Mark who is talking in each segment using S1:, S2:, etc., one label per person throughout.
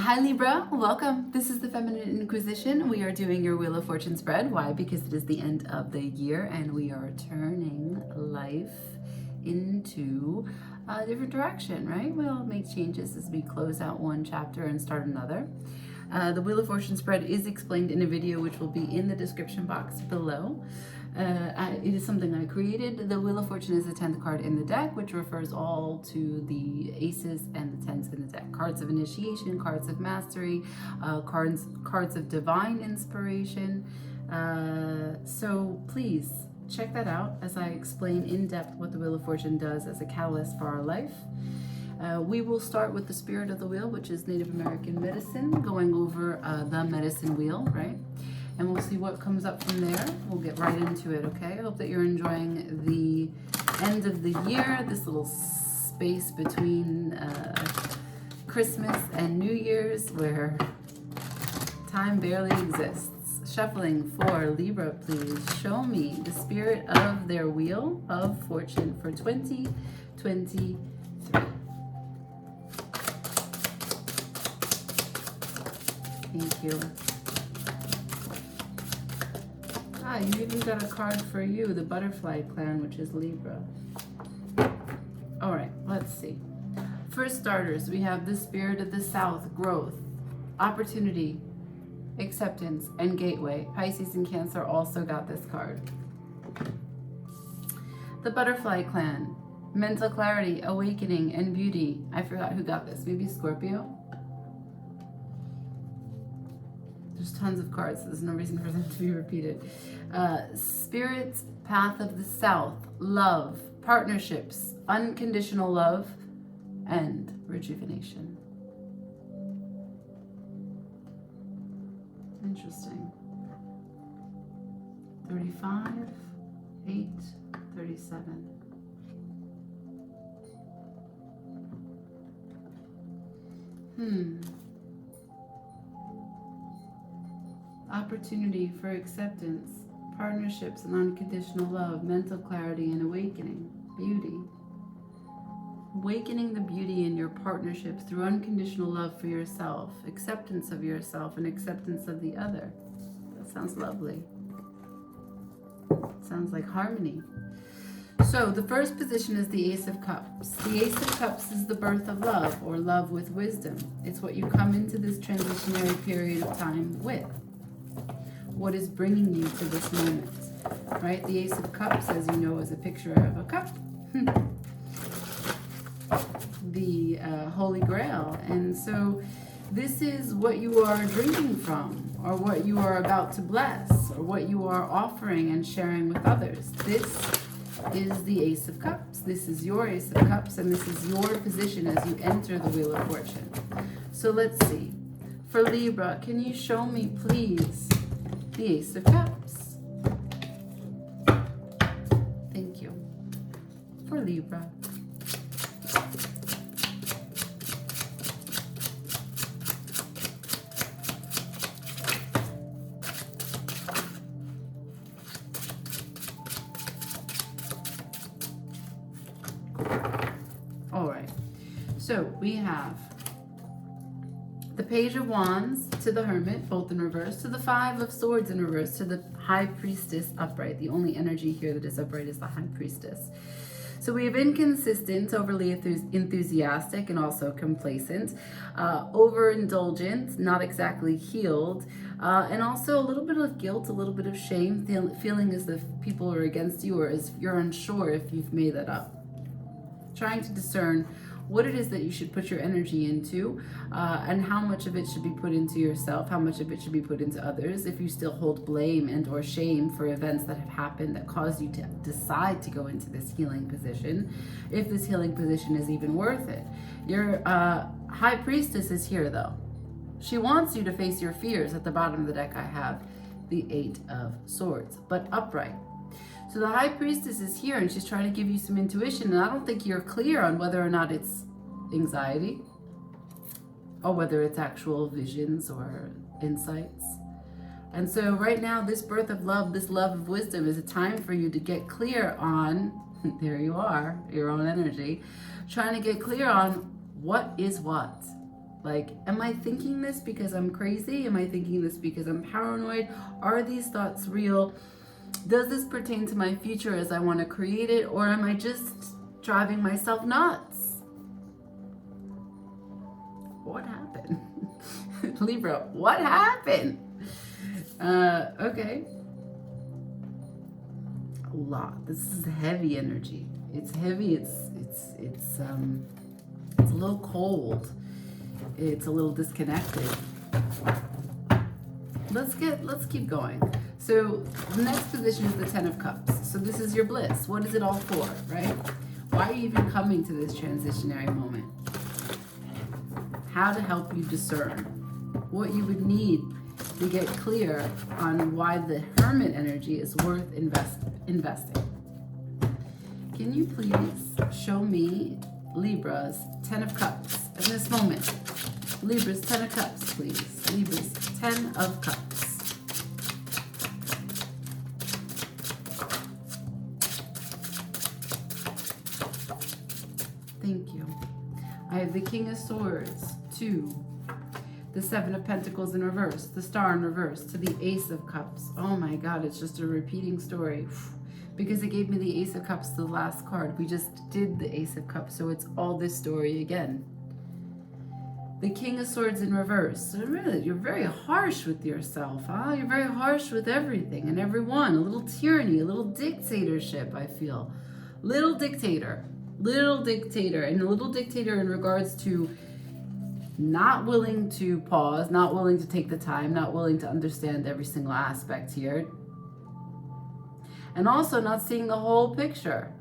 S1: Hi Libra, welcome. This is the Feminine Inquisition. We are doing your Wheel of Fortune spread. Why? Because it is the end of the year and we are turning life into a different direction, right? We'll make changes as we close out one chapter and start another. The Wheel of Fortune spread is explained in a video which will be in the description box below. It is something I created. The Wheel of Fortune is the 10th card in the deck, which refers all to the aces and the 10s in the deck. Cards of initiation, cards of mastery, cards of divine inspiration. So please check that out as I explain in depth what the Wheel of Fortune does as a catalyst for our life. We will start with the spirit of the wheel, which is Native American medicine, going over the medicine wheel, right? And we'll see what comes up from there. We'll get right into it, okay? I hope that you're enjoying the end of the year, this little space between Christmas and New Year's where time barely exists. Shuffling for Libra, please. Show me the spirit of their wheel of fortune for 2023. Thank you. You even got a card for you, the Butterfly Clan, which is Libra. All right, let's see. For starters, we have the spirit of the South, growth, opportunity, acceptance, and gateway. Pisces and Cancer also got this card. The Butterfly Clan, mental clarity, awakening, and beauty. I forgot who got this. Maybe Scorpio? There's tons of cards, so there's no reason for them to be repeated. Spirit's path of the South, love, partnerships, unconditional love, and rejuvenation. Interesting. 35, 8, 37. Opportunity for acceptance, partnerships and unconditional love, mental clarity and awakening, beauty. Awakening the beauty in your partnerships through unconditional love for yourself, acceptance of yourself and acceptance of the other. That sounds lovely. Sounds like harmony. So the first position is the Ace of Cups. The Ace of Cups is the birth of love, or love with wisdom. It's what you come into this transitionary period of time with. What is bringing you to this moment, right? The Ace of Cups, as you know, is a picture of a cup. The Holy Grail. And so this is what you are drinking from, or what you are about to bless, or what you are offering and sharing with others. This is the Ace of Cups. This is your Ace of Cups, and this is your position as you enter the Wheel of Fortune. So let's see. For Libra, can you show me, please, the Ace of Cups? Thank you. For Libra. All right. So we have the Page of Wands to the Hermit, both in reverse, to the Five of Swords in reverse, to the High Priestess upright. The only energy here that is upright is the High Priestess. So we have inconsistent, overly enthusiastic, and also complacent, overindulgent, not exactly healed, and also a little bit of guilt, a little bit of shame, feeling as if people are against you or as you're unsure if you've made that up. Trying to discern what it is that you should put your energy into, and how much of it should be put into yourself, how much of it should be put into others, if you still hold blame and or shame for events that have happened that caused you to decide to go into this healing position, if this healing position is even worth it. Your High Priestess is here though. She wants you to face your fears. At the bottom of the deck I have the Eight of Swords, but upright. So the High Priestess is here and she's trying to give you some intuition, and I don't think you're clear on whether or not it's anxiety or whether it's actual visions or insights. And so right now, this birth of love, this love of wisdom is a time for you to get clear on, there you are, your own energy, trying to get clear on what is what. Like, am I thinking this because I'm crazy? Am I thinking this because I'm paranoid? Are these thoughts real? Does this pertain to my future as I want to create it? Or am I just driving myself nuts? What happened? Libra, what happened? Okay. A lot. This is heavy energy. It's heavy. It's a little cold. It's a little disconnected. Let's keep going. So the next position is the Ten of Cups. So this is your bliss. What is it all for, right? Why are you even coming to this transitionary moment? How to help you discern what you would need to get clear on why the Hermit energy is worth investing. Can you please show me Libra's Ten of Cups in this moment? Libra's Ten of Cups, please. Libra's Ten of Cups. Thank you. I have the King of Swords, 2, the Seven of Pentacles in reverse, the Star in reverse, to the Ace of Cups. Oh my God, it's just a repeating story. Because it gave me the Ace of Cups, the last card. We just did the Ace of Cups, so it's all this story again. The King of Swords in reverse. So really, you're very harsh with yourself, huh? You're very harsh with everything and everyone. A little tyranny, a little dictatorship, I feel. Little dictator. Little dictator. And a little dictator in regards to not willing to pause, not willing to take the time, not willing to understand every single aspect here. And also not seeing the whole picture.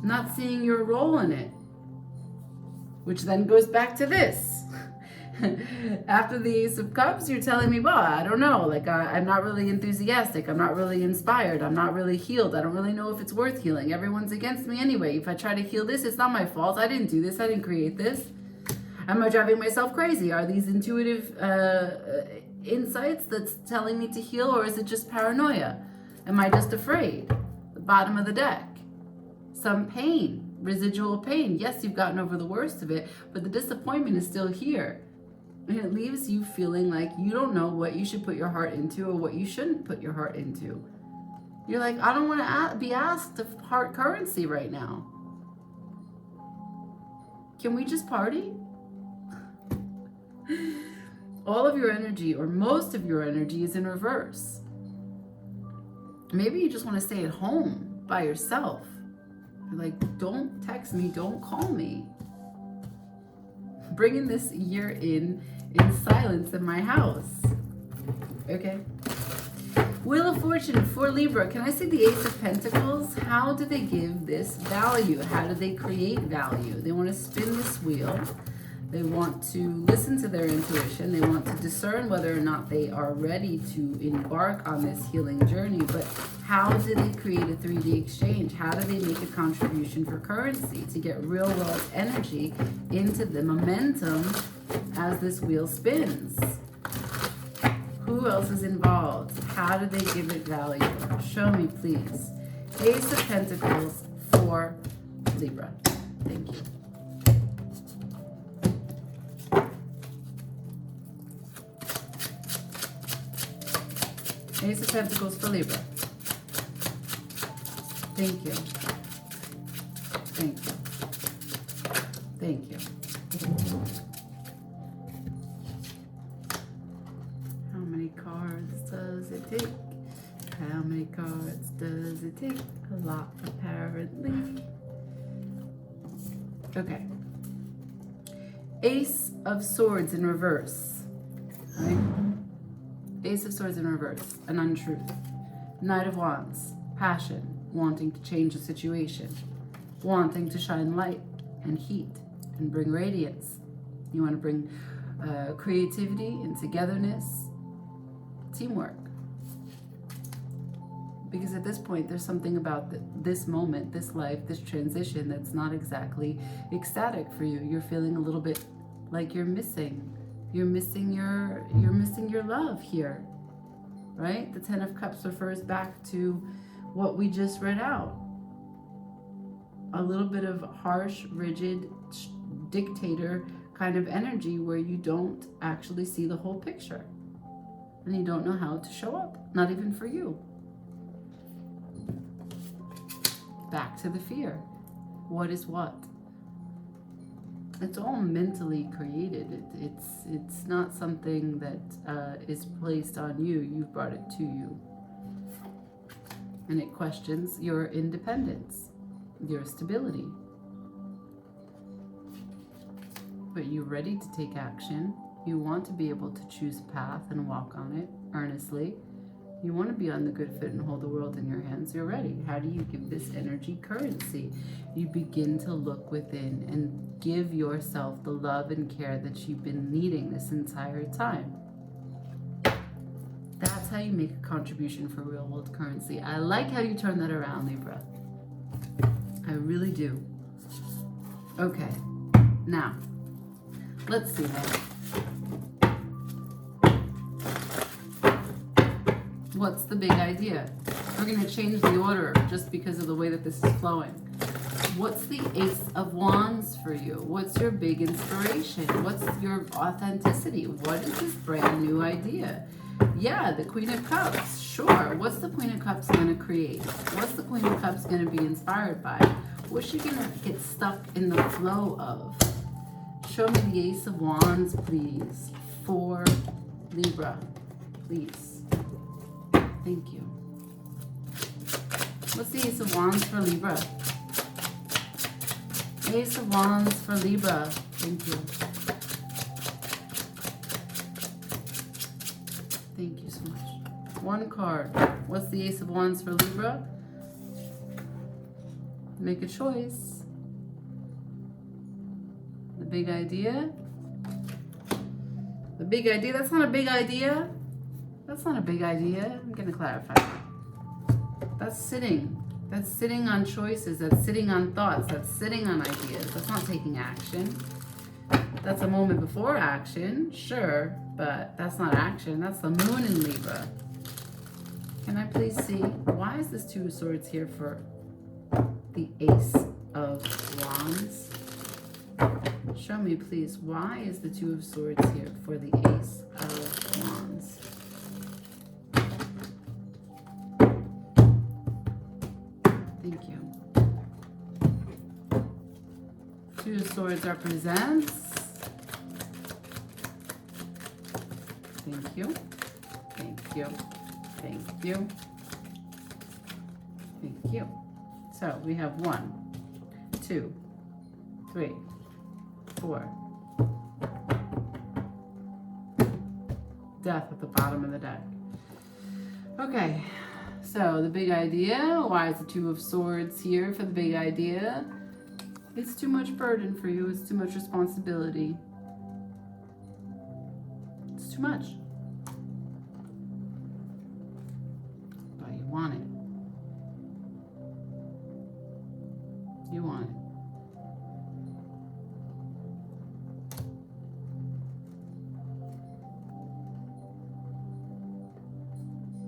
S1: Not seeing your role in it. Which then goes back to this. After the Ace of Cups, you're telling me, well, I don't know. Like, I'm not really enthusiastic. I'm not really inspired. I'm not really healed. I don't really know if it's worth healing. Everyone's against me anyway. If I try to heal this, it's not my fault. I didn't do this. I didn't create this. Am I driving myself crazy? Are these intuitive insights that's telling me to heal, or is it just paranoia? Am I just afraid? The bottom of the deck. Some pain, residual pain. Yes, you've gotten over the worst of it, but the disappointment is still here. And it leaves you feeling like you don't know what you should put your heart into or what you shouldn't put your heart into. You're like, I don't want to be asked of heart currency right now. Can we just party? All of your energy, or most of your energy, is in reverse. Maybe you just want to stay at home by yourself. You're like, don't text me, don't call me. Bringing this year in silence in my house. Okay. Wheel of Fortune for Libra. Can I see the Ace of Pentacles? How do they give this value? How do they create value? They want to spin this wheel. They want to listen to their intuition. They want to discern whether or not they are ready to embark on this healing journey. But how do they create a 3D exchange? How do they make a contribution for currency to get real world energy into the momentum as this wheel spins? Who else is involved? How do they give it value? Show me, please. Ace of Pentacles for Libra. Thank you. Ace of Pentacles for Libra. Thank you. Thank you. Thank you. How many cards does it take? How many cards does it take? A lot, apparently. Okay. Ace of Swords in reverse. Right? Ace of Swords in reverse, an untruth. Knight of Wands, passion, wanting to change a situation, wanting to shine light and heat and bring radiance. You want to bring creativity and togetherness, teamwork. Because at this point, there's something about this moment, this life, this transition that's not exactly ecstatic for you. You're feeling a little bit like you're missing. You're missing your love here, right? The Ten of Cups refers back to what we just read out. A little bit of harsh, rigid dictator kind of energy where you don't actually see the whole picture. And you don't know how to show up, not even for you. Back to the fear. What is what? It's all mentally created. It's not something that is placed on you. You've brought it to you. And it questions your independence, your stability. But you're ready to take action. You want to be able to choose a path and walk on it earnestly. You want to be on the good foot and hold the world in your hands. You're ready. How do you give this energy currency? You begin to look within and give yourself the love and care that you've been needing this entire time. That's how you make a contribution for real world currency. I like how you turn that around, Libra. I really do. Okay, now, let's see that. What's the big idea? We're going to change the order just because of the way that this is flowing. What's the Ace of Wands for you? What's your big inspiration? What's your authenticity? What is this brand new idea? Yeah, the Queen of Cups. Sure. What's the Queen of Cups going to create? What's the Queen of Cups going to be inspired by? What's she going to get stuck in the flow of? Show me the Ace of Wands, please. For Libra, please. Thank you. What's the Ace of Wands for Libra? Ace of Wands for Libra. Thank you. Thank you so much. One card. What's the Ace of Wands for Libra? Make a choice. The big idea. The big idea. That's not a big idea. That's not a big idea. I'm going to clarify that. That's sitting. That's sitting on choices. That's sitting on thoughts. That's sitting on ideas. That's not taking action. That's a moment before action, sure, but that's not action. That's the moon in Libra. Can I please see, why is this Two of Swords here for the Ace of Wands? Show me, please, why is the Two of Swords here for the Ace of Wands? Thank you. Two of Swords represents. Thank you. Thank you. Thank you. Thank you. So we have 1, 2, 3, 4. Death at the bottom of the deck. Okay. So the big idea, why is the Two of Swords here for the big idea? It's too much burden for you. It's too much responsibility. It's too much. But you want it. You want it.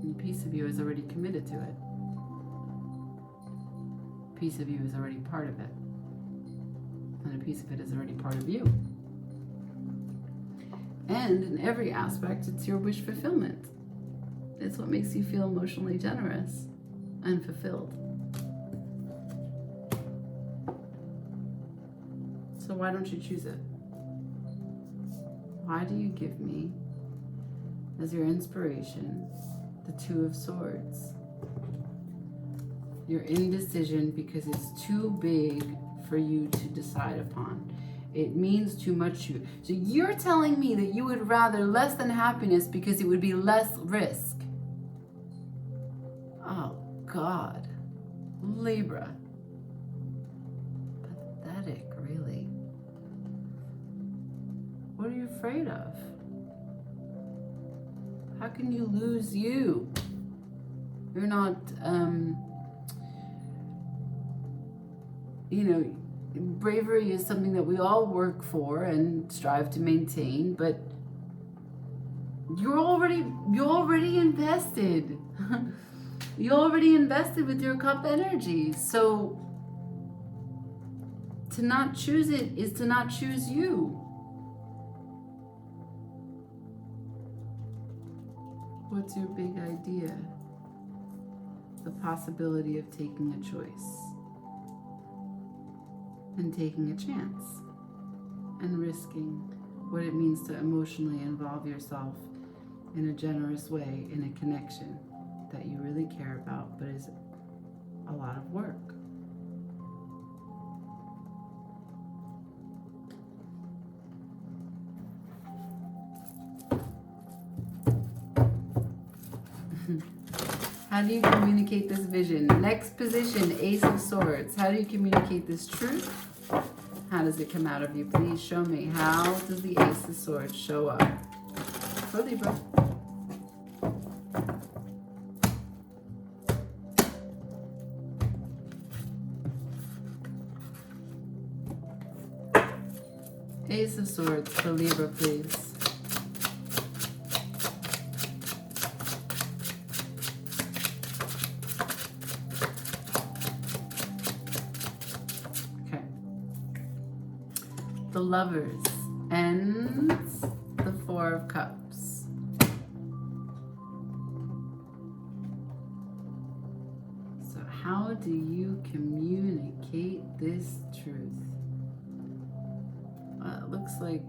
S1: And a piece of you is already committed to it. A piece of you is already part of it. And a piece of it is already part of you. And in every aspect, it's your wish fulfillment. It's what makes you feel emotionally generous and fulfilled. So why don't you choose it? Why do you give me, as your inspiration, the Two of Swords? Your indecision because it's too big for you to decide upon. It means too much to you. So you're telling me that you would rather less than happiness because it would be less risk. Oh, God. Libra. Pathetic, really. What are you afraid of? How can you lose you? You're not, you know, bravery is something that we all work for and strive to maintain, but you're already invested. You already invested with your cup energy. So To not choose it is to not choose you. What's your big idea? The possibility of taking a choice and taking a chance and risking what it means to emotionally involve yourself in a generous way in a connection that you really care about but is a lot of work. How do you communicate this vision? Next position, Ace of Swords. How do you communicate this truth? How does it come out of you? Please show me. How does the Ace of Swords show up for Libra? Ace of Swords for Libra, please. The Lovers and the Four of Cups. So how do you communicate this truth? Well, it looks like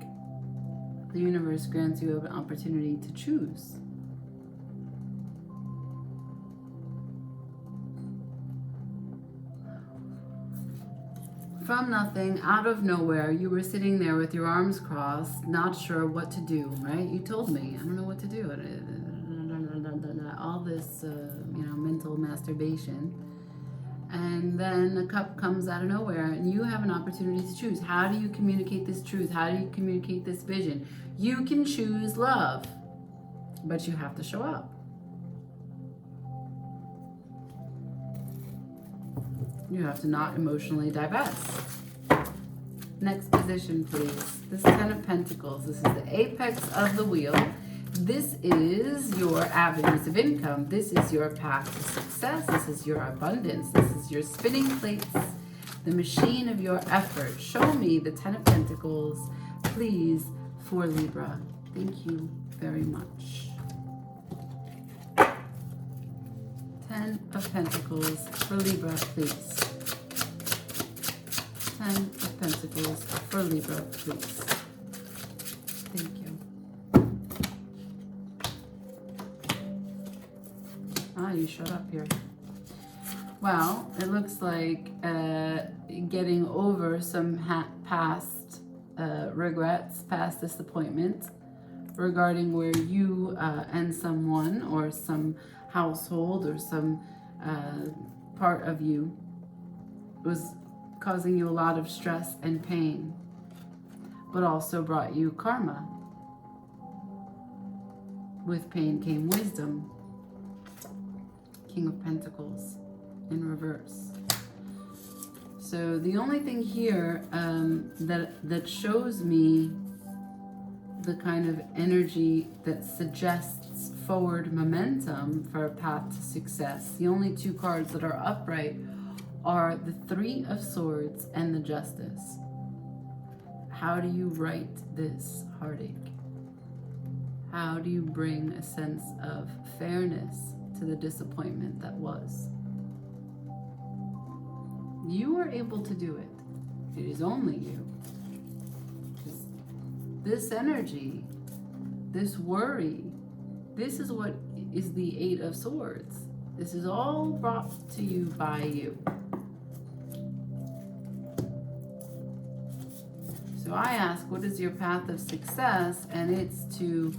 S1: the universe grants you an opportunity to choose. From nothing, out of nowhere, you were sitting there with your arms crossed, not sure what to do, right? You told me, I don't know what to do. All this, mental masturbation. And then a cup comes out of nowhere and you have an opportunity to choose. How do you communicate this truth? How do you communicate this vision? You can choose love, but you have to show up. You have to not emotionally divest. Next position, please. This Ten of Pentacles. This is the apex of the wheel. This is your avenues of income. This is your path to success. This is your abundance. This is your spinning plates, the machine of your effort. Show me the Ten of Pentacles, please, for Libra. Thank you very much. Ten of Pentacles for Libra, please. Ten of Pentacles for Libra, please. Thank you. Ah, you showed up here. Well, it looks like getting over some past regrets, past disappointment regarding where you and someone or some household or some part of you was causing you a lot of stress and pain, but also brought you karma. With pain came wisdom. King of Pentacles in reverse. So the only thing here that shows me the kind of energy that suggests forward momentum for a path to success, the only two cards that are upright are the Three of Swords and the Justice. How do you right this heartache? How do you bring a sense of fairness to the disappointment that was? You are able to do it. It is only you. This energy, this worry, this is what is the Eight of Swords. This is all brought to you by you. So I ask, what is your path of success? And it's to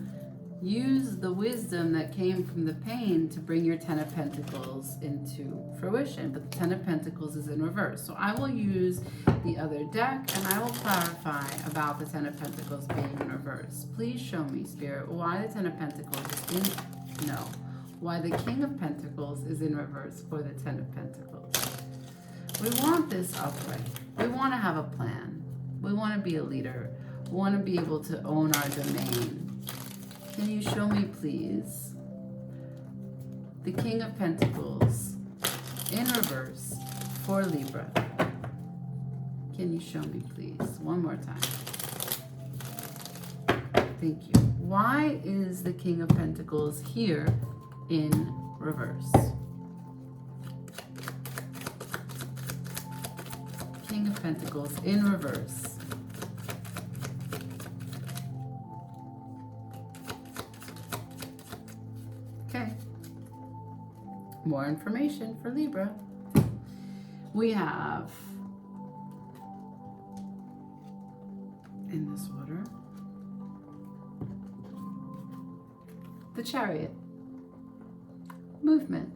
S1: use the wisdom that came from the pain to bring your Ten of Pentacles into fruition. But the Ten of Pentacles is in reverse. So I will use the other deck and I will clarify about the Ten of Pentacles being in reverse. Please show me, Spirit, why the Ten of Pentacles is why the King of Pentacles is in reverse for the Ten of Pentacles. We want this upright. We want to have a plan. We want to be a leader. We want to be able to own our domain. Can you show me, please, the King of Pentacles in reverse for Libra? Can you show me, please? One more time. Thank you. Why is the King of Pentacles here in reverse? King of Pentacles in reverse. Okay. More information for Libra. We have, in this order, the Chariot. Movement.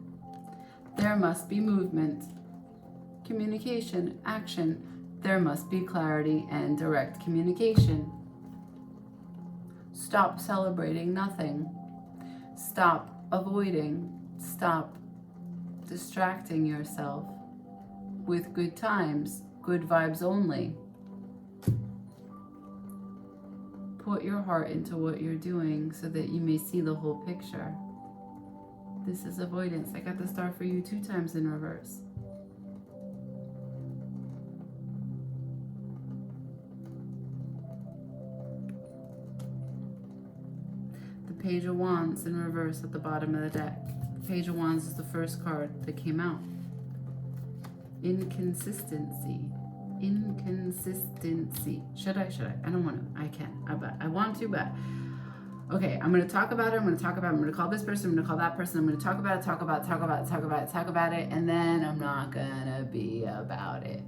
S1: There must be movement. Communication, action. There must be clarity and direct communication. Stop celebrating nothing. Stop avoiding. Stop distracting yourself with good times, good vibes only. Put your heart into what you're doing so that you may see the whole picture. This is avoidance. I got the star for you 2 times in reverse. The Page of Wands in reverse at the bottom of the deck. The Page of Wands is the first card that came out. Inconsistency. Inconsistency. Should I? I don't want to. I can. I want to, but okay, I'm going to talk about it. I'm going to call this person. I'm going to call that person. I'm going to talk about it, and then I'm not going to be about it.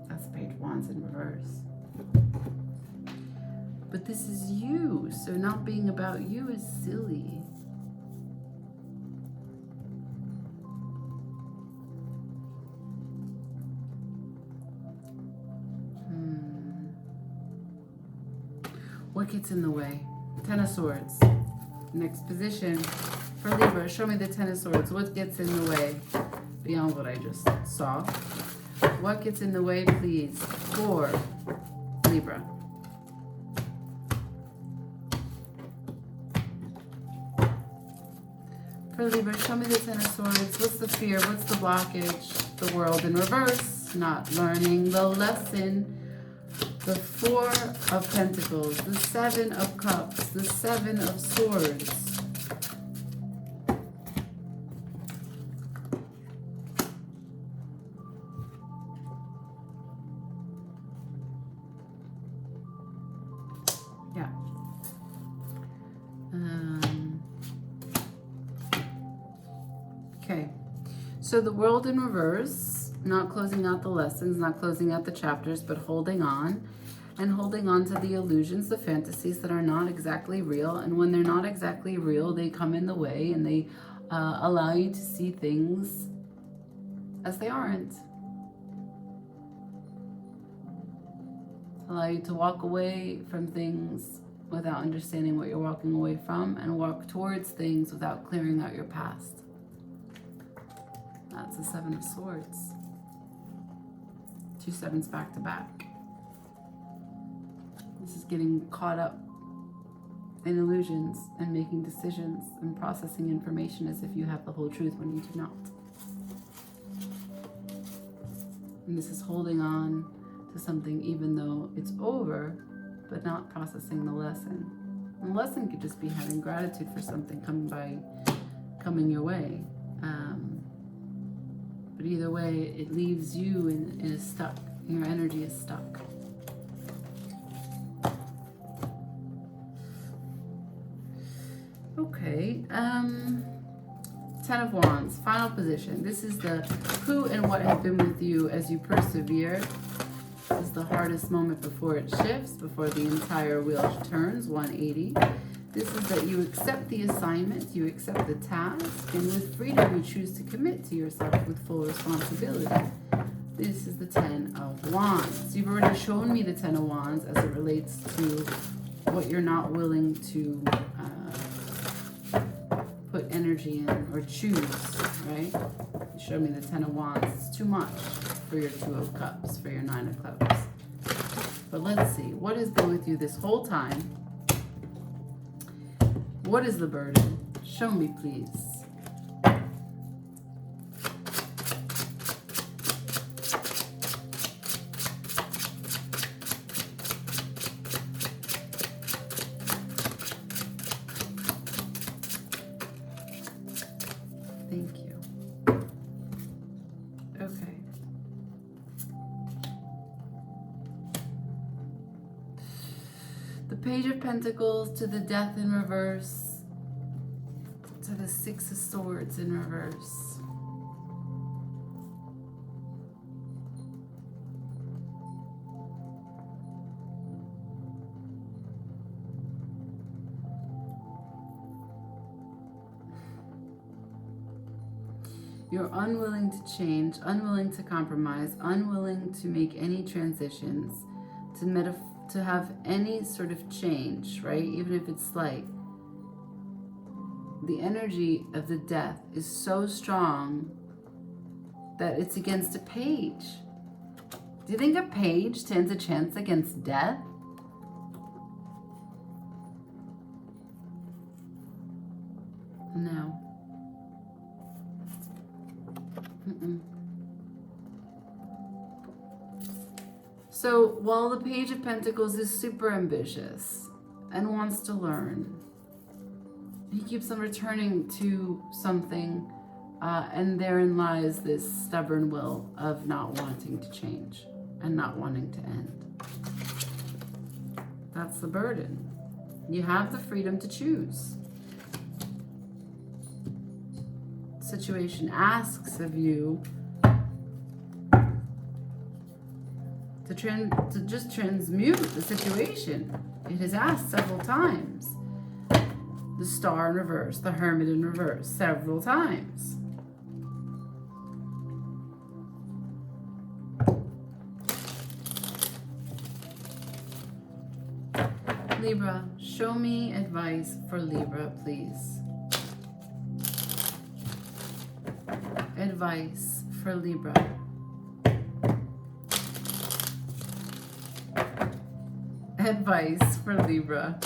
S1: That's the Page of Wands in reverse. But this is you, so not being about you is silly. What gets in the way? 10 of Swords. Next position for Libra. Show me the 10 of Swords. What gets in the way beyond what I just saw? What gets in the way, please, for Libra? For Libra, show me the 10 of Swords. What's the fear? What's the blockage? The World in reverse. Not learning the lesson. The 4 of Pentacles, the 7 of Cups, the 7 of Swords. Yeah. Okay. So the World in reverse, not closing out the lessons, not closing out the chapters, but holding on. And holding on to the illusions, the fantasies that are not exactly real. And when they're not exactly real, they come in the way and they allow you to see things as they aren't. Allow you to walk away from things without understanding what you're walking away from, and walk towards things without clearing out your past. That's the 7 of Swords. 2 sevens back to back. This is getting caught up in illusions and making decisions and processing information as if you have the whole truth when you do not. And this is holding on to something even though it's over, but not processing the lesson. And the lesson could just be having gratitude for something coming your way. But either way, it leaves you in a stuck. Your energy is stuck. Okay, 10 of Wands, final position. This is the who and what have been with you as you persevere. This is the hardest moment before it shifts, before the entire wheel turns 180. This is that you accept the assignment, you accept the task, and with freedom you choose to commit to yourself with full responsibility. This is the 10 of Wands. You've already shown me the 10 of Wands as it relates to what you're not willing to put energy in or choose, right? You showed me the 10 of Wands. It's too much for your 2 of Cups, for your 9 of Cups. But let's see. What has been with you this whole time? What is the burden? Show me, please. Thank you. Okay. The Page of Pentacles to the Death in reverse, to the Six of Swords in reverse. You're unwilling to change, unwilling to compromise, unwilling to make any transitions, to have any sort of change, right? Even if it's slight. The energy of the death is so strong that it's against a page. Do you think a page stands a chance against death? No. So while the Page of Pentacles is super ambitious and wants to learn, he keeps on returning to something, and therein lies this stubborn will of not wanting to change and not wanting to end. That's the burden. You have the freedom to choose. Situation asks of you to just transmute the situation. It has asked several times. The Star in reverse, the Hermit in reverse, several times. Libra, show me advice for Libra, please. Advice for Libra. Advice for Libra.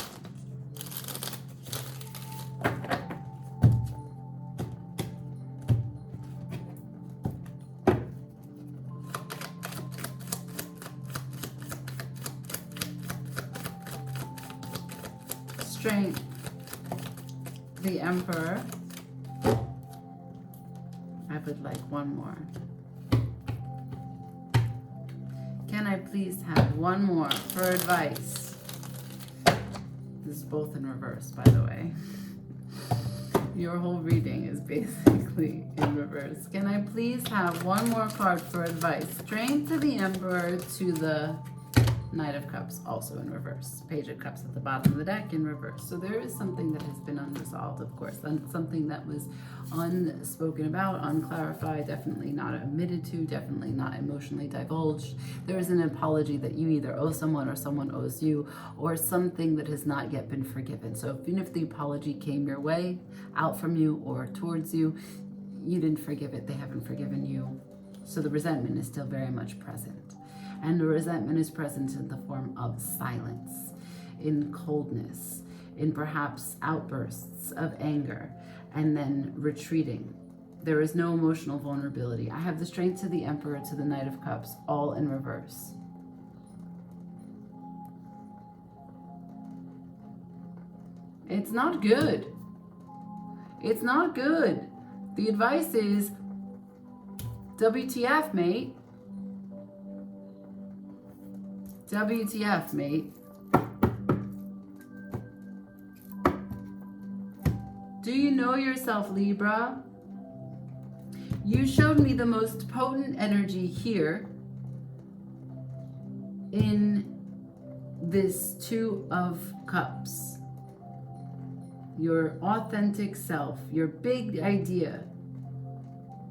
S1: Strength, the Emperor. I would like one more. Can I please have one more for advice? This is both in reverse, by the way. Your whole reading is basically in reverse. Can I please have one more card for advice? Strength to the Emperor, to the Knight of Cups, also in reverse. Page of Cups at the bottom of the deck in reverse. So there is something that has been unresolved, of course, and something that was unspoken about, unclarified, definitely not admitted to, definitely not emotionally divulged. There is an apology that you either owe someone or someone owes you, or something that has not yet been forgiven. So even if the apology came your way, out from you or towards you, you didn't forgive it, they haven't forgiven you. So the resentment is still very much present. And the resentment is present in the form of silence, in coldness, in perhaps outbursts of anger, and then retreating. There is no emotional vulnerability. I have the Strength to the Emperor, to the Knight of Cups, all in reverse. It's not good. It's not good. The advice is, WTF, mate. WTF, mate. Do you know yourself, Libra? You showed me the most potent energy here in this Two of Cups. Your authentic self, your big idea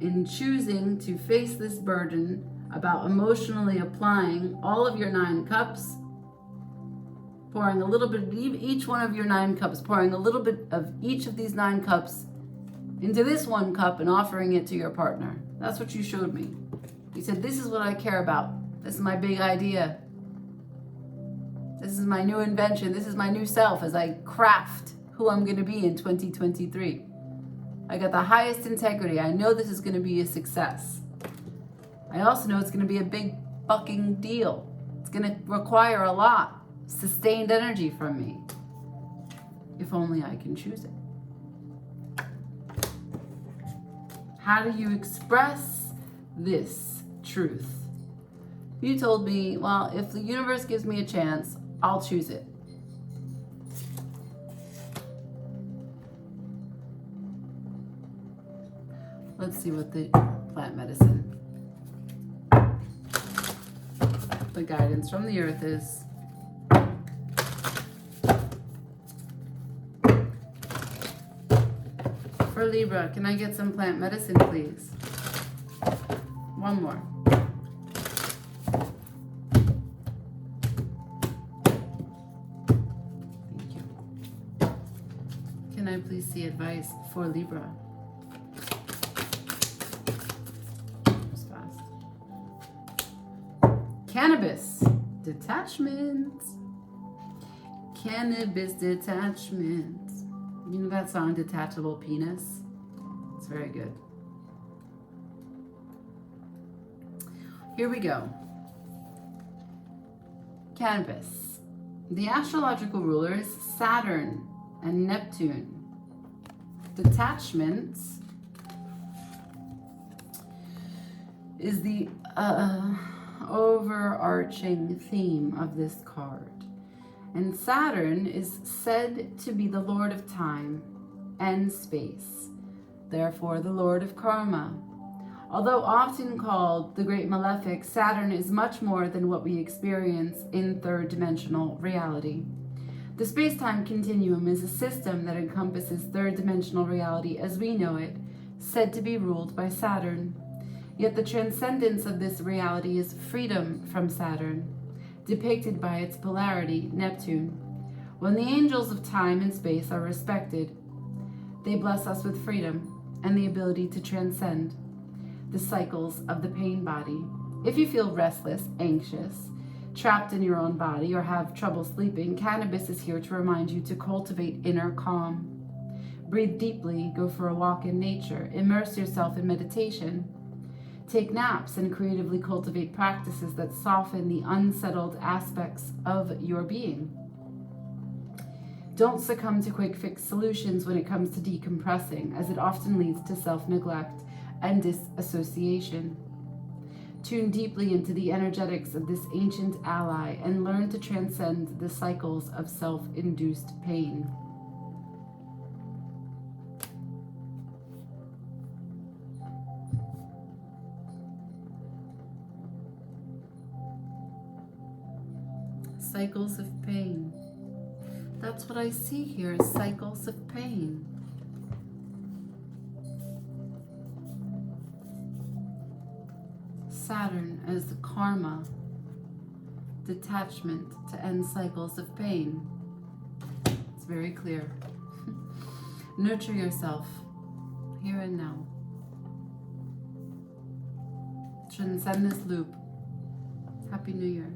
S1: in choosing to face this burden about emotionally applying all of your 9 cups, pouring a little bit of each one of your 9 cups, pouring a little bit of each of these 9 cups into this one cup and offering it to your partner. That's what you showed me. You said, this is what I care about. This is my big idea. This is my new invention. This is my new self as I craft who I'm going to be in 2023. I got the highest integrity. I know this is going to be a success. I also know it's going to be a big fucking deal. It's going to require a lot. Sustained energy from me. If only I can choose it. How do you express this truth? You told me, well, if the universe gives me a chance, I'll choose it. Let's see what the plant medicine, the guidance from the earth is. For Libra, can I get some plant medicine, please? One more. Thank you. Can I please see advice for Libra? Cannabis detachment. Cannabis detachment. You know that song, Detachable Penis? It's very good. Here we go. Cannabis. The astrological rulers, Saturn and Neptune. Detachment is the overarching theme of this card. And Saturn is said to be the Lord of time and space, therefore the Lord of karma. Although often called the Great Malefic, Saturn is much more than what we experience in third-dimensional reality. The space-time continuum is a system that encompasses third-dimensional reality as we know it, said to be ruled by Saturn. Yet the transcendence of this reality is freedom from Saturn, depicted by its polarity, Neptune. When the angels of time and space are respected, they bless us with freedom and the ability to transcend the cycles of the pain body. If you feel restless, anxious, trapped in your own body, or have trouble sleeping, cannabis is here to remind you to cultivate inner calm. Breathe deeply, go for a walk in nature, immerse yourself in meditation. Take naps and creatively cultivate practices that soften the unsettled aspects of your being. Don't succumb to quick fix solutions when it comes to decompressing, as it often leads to self-neglect and disassociation. Tune deeply into the energetics of this ancient ally and learn to transcend the cycles of self-induced pain. Cycles of pain. That's what I see here, cycles of pain. Saturn as the karma, detachment to end cycles of pain. It's very clear. Nurture yourself, here and now. Transcend this loop. Happy New Year.